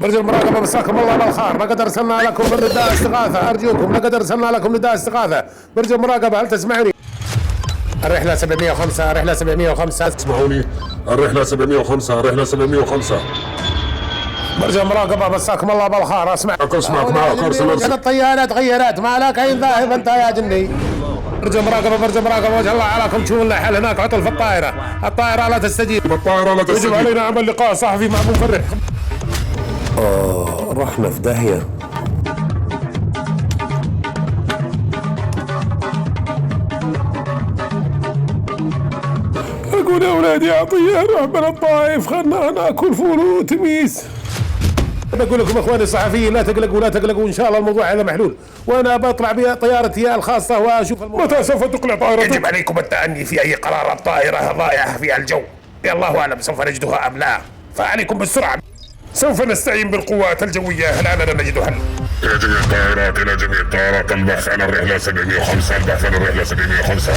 برج المراقبة مساكم الله بالخير، لقد ارسلنا لكم نداء استغاثة، ارجوكم لقد ارسلنا لكم نداء استغاثة. برج المراقبة هل تسمعني؟ الرحلة 705 الرحلة 705 اسمعوني، الرحلة 705 الرحلة 705. برج المراقبة مساكم الله بالخير، اسمعك معك ارسل الطيارة تغيرت، ما لك عين ذاهب انت يا جني. برج المراقبة برج المراقبة وجه الله عليكم، تشوفون لنا حل هناك، عطل في الطائرة، الطائرة لا تستجيب، الطائرة لا تستجيب. يجب علينا عمل لقاء صحفي مع ابو مفرح. رحنا في داهية. أقول يا أولادي يا عطية نروح من الطائف، خلنا ناكل فول وتميس. بقول لكم اخواني الصحفيين لا تقلقوا لا تقلقوا، ان شاء الله الموضوع هذا محلول، وانا بطلع بطيارتي الخاصه واشوف الموضوع. متى سوف تقلع طائرتك؟ يجب عليكم التأني في اي قرار، الطائره ضائعه في الجو، الله اعلم سوف نجدها ام لا، فعليكم بالسرعه. سوف نستعين بالقوات الجوية الآن نجد حل. إلى جميع الطائرات إلى جميع الطائرات البحث عن الرحلة 705 البحث عن الرحلة 705.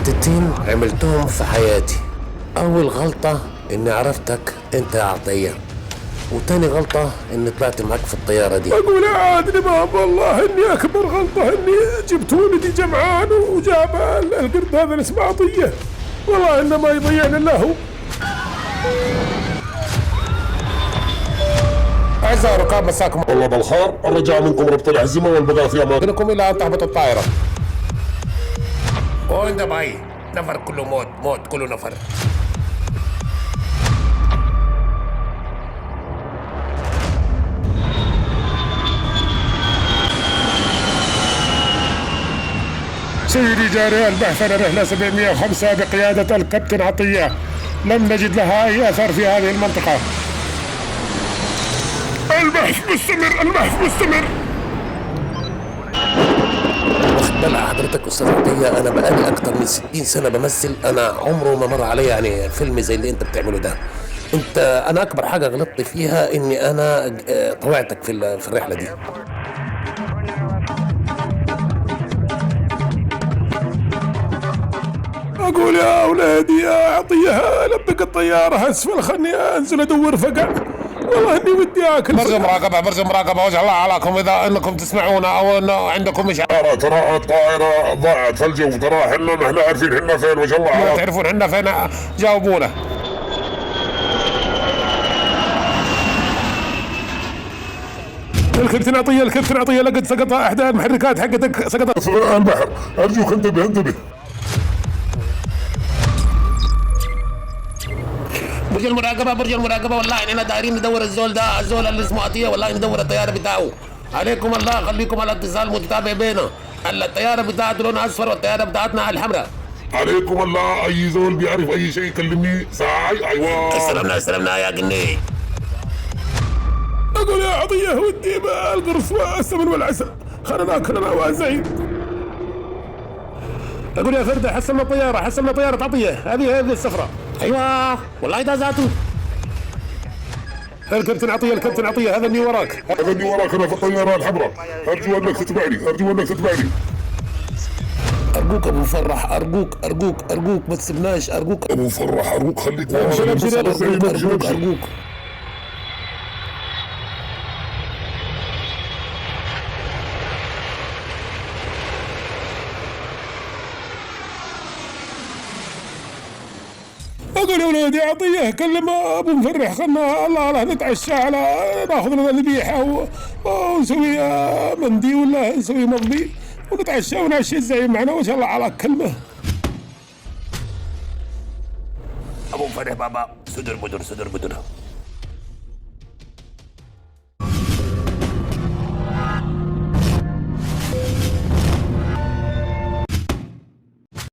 تتين عملتهم في حياتي. أول غلطة إني عرفتك أنت يا عطية، وتاني غلطة إني طلعت معك في الطيارة دي. أقول عاد باب والله إني أكبر غلطة إني جبت ولدي جمعان وجاب القرد هذا اللي اسمه عطية، والله إنه ما يضيعنا إلا هو. أعزائي الركاب مساكم الله بالخير، الرجاء منكم ربط الأحزمة والبقاء في أمان. لكم إلى أن تهبط الطائرة. وين باي نفر كله موت موت كله نفر. سيدي جاري البحث عن الرحلة 705 بقيادة الكابتن عطية، لم نجد لها أي أثر في هذه المنطقة. البحث مستمر البحث مستمر. واخد بال حضرتك استاذ عطية، انا بقالي اكتر من 60 سنة بمثل، انا عمره ما مر عليا يعني فيلم زي اللي انت بتعمله ده. انا اكبر حاجة غلطت فيها اني انا طوعتك في الرحلة دي. أقول يا أولادي يا عطية لبق الطيارة أسفل، خلني أنزل أدور فقع، والله إني ودي آكل. برج مراقبة برج مراقبة وجه الله عليكم، إذا أنكم تسمعون أو أنه عندكم إشعار. ترى الطائرة ضاعت في الجو، ترى حنا ما احنا عارفين حنا فين، وجه الله عليكم. ما تعرفون حنا فين، جاوبونا. الكابتن عطية لقد سقط إحدى المحركات حقتك، سقطت في البحر، أرجوك انتبه. برج المراقبة والله إننا دايرين ندور الزول اللي اسمه عطية، والله ندور الطيارة بتاعه. عليكم الله خليكم على اتصال متتابع بينه، الطيارة بتاعته لونها أصفر والطيارة بتاعتنا الحمراء. عليكم الله، أي زول بيعرف أي شيء يكلمني ساعي. أيوة استلمنا يا جني. أقول يا عطية ودي بالقرص والسمن والعسل، خلنا ناكل أنا وزعيم. أقول يا فردة حسنا طيارة عطية، هذه الصفراء. ايوه والله ده ذاته. الكابتن عطية هذا اللي وراك انا في الطيارة الحمراء، ارجو انك تتبعني. ارجوك ابو مفرح، ارجوك ما تسيبناش، ارجوك ابو مفرح، خليك ارجوك. اقول يا ولادي يا عطية كلم ابو مفرح، خلنا الله نتعشى على ناخذ لنا ذبيحة ونسوي مندي ولا نسوي مضبي ونتعشى ونعشي الزعيم معنا، وان شاء الله على كلمة. ابو مفرح بابا صدر بدر